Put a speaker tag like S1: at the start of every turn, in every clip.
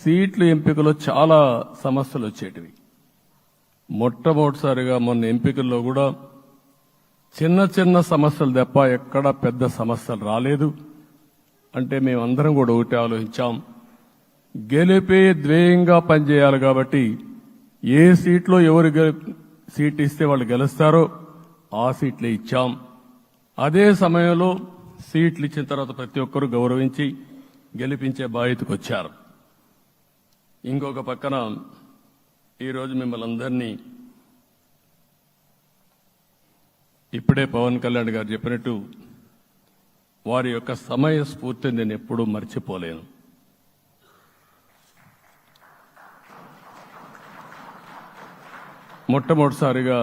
S1: సీట్ల ఎంపికలో చాలా సమస్యలు వచ్చేటివి. మొట్టమొదటిసారిగా మొన్న ఎంపికల్లో కూడా చిన్న చిన్న సమస్యలు తప్ప ఎక్కడ పెద్ద సమస్యలు రాలేదు. అంటే మేమందరం కూడా ఒకటి ఆలోచించాం, గెలిపే ధ్యేయంగా పనిచేయాలి కాబట్టి ఏ సీట్లో ఎవరు సీట్ ఇస్తే వాళ్ళు గెలుస్తారో ఆ సీట్లే ఇచ్చాం. అదే సమయంలో సీట్లు ఇచ్చిన తర్వాత ప్రతి ఒక్కరూ గౌరవించి గెలిపించే బాధ్యతకు వచ్చారు. ఇంకొక పక్కన ఈరోజు మిమ్మల్ని అందరినీ ఇప్పుడే పవన్ కళ్యాణ్ గారు చెప్పినట్టు వారి యొక్క సమయ స్ఫూర్తిని నేను ఎప్పుడూ మర్చిపోలేను. మొట్టమొదటిసారిగా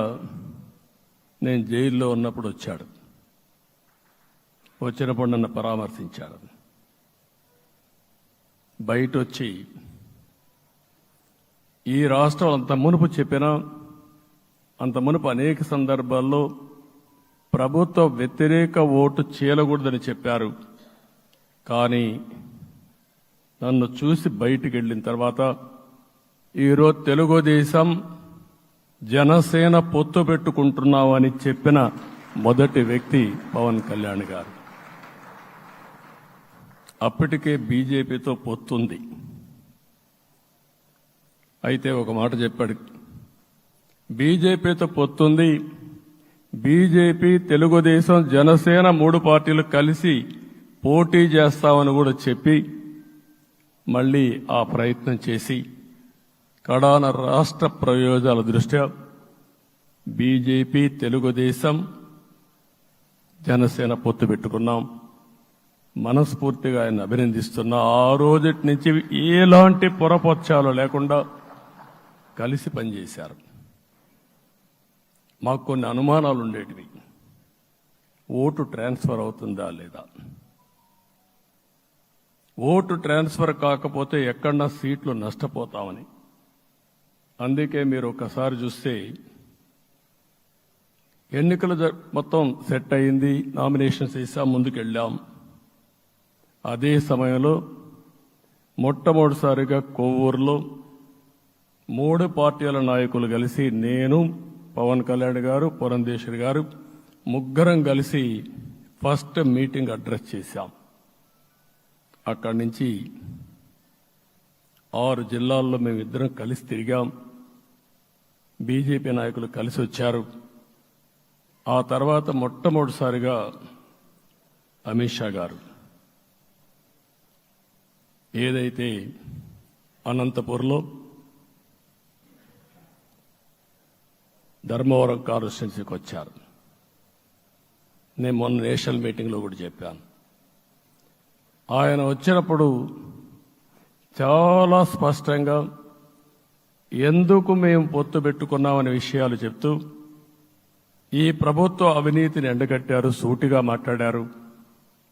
S1: నేను జైల్లో ఉన్నప్పుడు వచ్చాడు. వచ్చినప్పుడు నన్ను పరామర్శించాడు. బయట వచ్చి ఈ రాష్ట్రం అంత మునుపు చెప్పినా, అంత మునుపు అనేక సందర్భాల్లో ప్రభుత్వ వ్యతిరేక ఓటు చేయకూడదని చెప్పారు. కానీ నన్ను చూసి బయటికి వెళ్ళిన తర్వాత ఈరోజు తెలుగుదేశం జనసేన పొత్తు పెట్టుకుంటున్నామని చెప్పిన మొదటి వ్యక్తి పవన్ కళ్యాణ్ గారు. అప్పటికే బీజేపీతో పొత్తుంది. అయితే ఒక మాట చెప్పాడు, బీజేపీతో పొత్తుంది, బీజేపీ, తెలుగుదేశం, జనసేన 3 పార్టీలు కలిసి పోటీ చేస్తామని కూడా చెప్పి మళ్లీ ఆ ప్రయత్నం చేసి కడాన రాష్ట్ర ప్రయోజనాల దృష్ట్యా బీజేపీ, తెలుగుదేశం, జనసేన పొత్తు పెట్టుకున్నాం. మనస్ఫూర్తిగా ఆయన అభినందిస్తున్నా. ఆ రోజటి నుంచి ఎలాంటి పొరపచ్చాలు లేకుండా కలిసి పనిచేశారు. మాకు కొన్ని అనుమానాలు ఉండేటివి, ఓటు ట్రాన్స్ఫర్ అవుతుందా లేదా, ఓటు ట్రాన్స్ఫర్ కాకపోతే ఎక్కడన్నా సీట్లు నష్టపోతామని. అందుకే మీరు ఒకసారి చూస్తే ఎన్నికలు మొత్తం సెట్ అయింది, నామినేషన్స్ వేసాం, ముందుకెళ్ళాం. అదే సమయంలో మొట్టమొదటిసారిగా కొవ్వూరులో 3 పార్టీల నాయకులు కలిసి, నేను, పవన్ కళ్యాణ్ గారు, పురంధేశ్వరి గారు, ముగ్గురం కలిసి ఫస్ట్ మీటింగ్ అడ్రస్ చేశాం. అక్కడి నుంచి 6 జిల్లాల్లో మేమిద్దరం కలిసి తిరిగాం. బీజేపీ నాయకులు కలిసి వచ్చారు. ఆ తర్వాత మొట్టమొదటిసారిగా అమిత్ షా గారు ఏదైతే అనంతపూర్లో ధర్మవరం కాన్స్టిట్యున్సీకి వచ్చారు. నేను మొన్న నేషనల్ మీటింగ్లో కూడా చెప్పాను. ఆయన వచ్చినప్పుడు చాలా స్పష్టంగా ఎందుకు మేము పొత్తు పెట్టుకున్నామనే విషయాలు చెప్తూ ఈ ప్రభుత్వ అవినీతిని ఎండగట్టారు, సూటిగా మాట్లాడారు.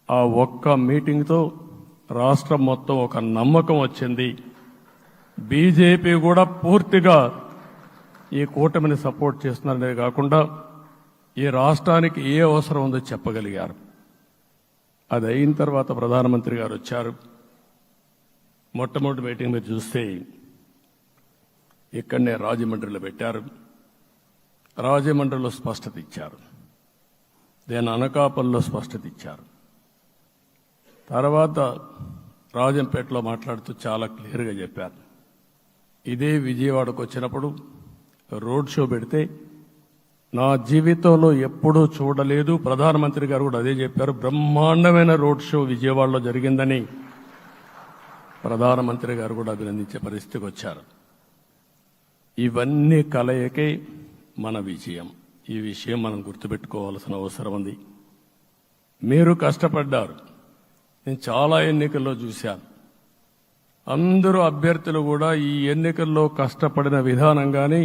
S1: ఆ ఒక్క మీటింగ్తో రాష్ట్రం మొత్తం ఒక నమ్మకం వచ్చింది. బీజేపీ కూడా పూర్తిగా ఈ కూటమిని సపోర్ట్ చేస్తున్నారనే కాకుండా ఈ రాష్ట్రానికి ఏ అవసరం ఉందో చెప్పగలిగారు. అది అయిన తర్వాత ప్రధానమంత్రి గారు వచ్చారు. మొట్టమొదటి మీటింగ్ మీరు చూస్తే ఇక్కడనే రాజమండ్రిలో పెట్టారు. రాజమండ్రిలో స్పష్టత ఇచ్చారు, దేని అనకాపల్లిలో స్పష్టత ఇచ్చారు. తర్వాత రాజంపేటలో మాట్లాడుతూ చాలా క్లియర్గా చెప్పారు. ఇదే విజయవాడకు వచ్చినప్పుడు రోడ్ షో పెడితే నా జీవితంలో ఎప్పుడూ చూడలేదు, ప్రధానమంత్రి గారు కూడా అదే చెప్పారు, బ్రహ్మాండమైన రోడ్ షో విజయవాడలో జరిగిందని ప్రధానమంత్రి గారు కూడా అభినందించే పరిస్థితికి వచ్చారు. ఇవన్నీ కలయికే మన విజయం. ఈ విషయం మనం గుర్తుపెట్టుకోవాల్సిన అవసరం ఉంది. మీరు కష్టపడ్డారు. నేను చాలా ఎన్నికల్లో చూశాను. అందరూ అభ్యర్థులు కూడా ఈ ఎన్నికల్లో కష్టపడిన విధానం కానీ